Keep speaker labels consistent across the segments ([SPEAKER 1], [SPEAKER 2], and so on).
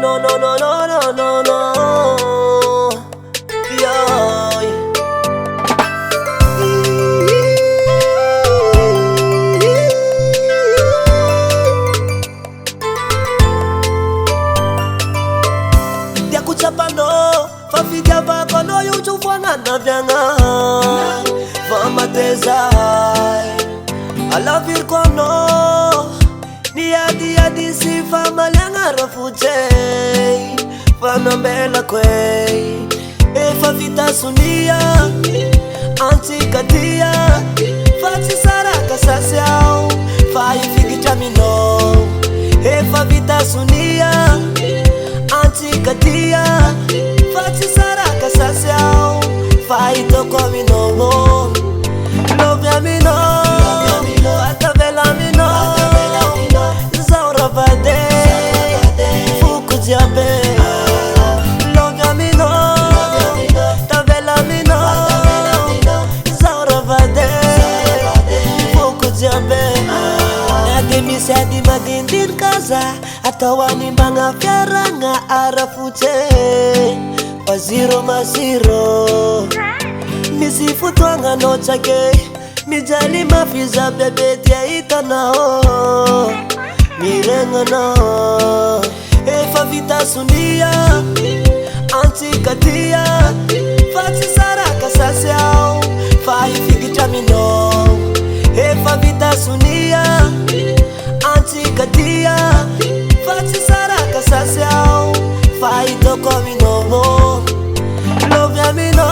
[SPEAKER 1] no, no, no, no, no, no, no. Yeah. Dia kuchapa no, fafidia bako no yuchufwana na vyanga. Vama tezai, I love you kono. Ni adi si fama lianga rafuje. Fama mbela kwe. Efa vita sunia, anti katia. Fati saraka sasiao, fai figi jamino. Efa vita sunia, anti katia. Fati saraka sasiao, fai toko mino. Love ya mino, atavela mino. Zaura vade, fuku diabe. Love ya mino, tavela mino. Zaura vade, fuku diabe. Nademi sedi madindin kaza, atawani manga fiaranga arafute. Waziro masiro, misifutwanga no chake. Mijali mafiza bebe tia itanao. Mirenga no. Efa vita sunia, anti katia. Fati saraka sasiao, fai figi jamino. Efa vita sunia, anti katia. Fati saraka sasiao, fai toko mino. Love ya mino,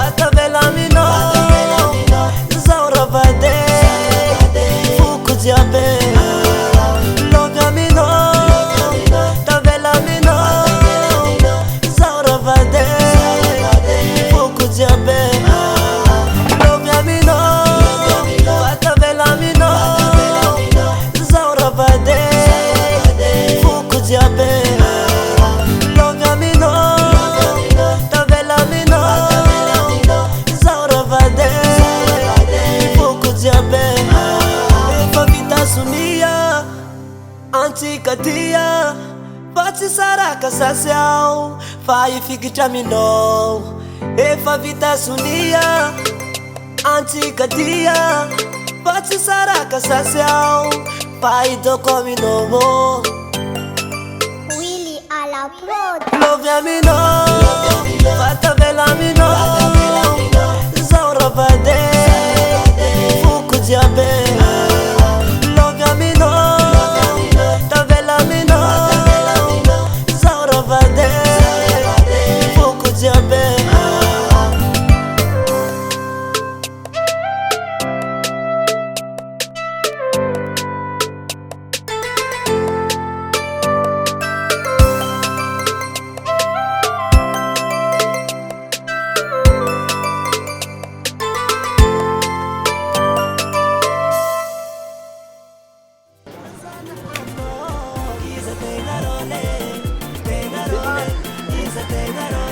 [SPEAKER 1] atavela mino. Zaura vade, fuku diabe. Love ya mino, tavela mino. Zaura vade, fuku diabe. Love ya mino, atavela mino. Zaura vade, fuku diabe. Love ya mino, tavela mino. Zaura vade, fuku diabe. Efa vita sunia, anti katia. Fati saraka sasiao, fai figi jamino. Efa vita sunia, anti katia. Fati saraka sasiao, fai toko mino.
[SPEAKER 2] Willy a la prod.
[SPEAKER 1] Love ya mino, atavela mino. Zaura vade, fuku diabe. Love ya mino, tavela mino. Zaura vade, fuku diabe. Is a tengarole, is a tengarole.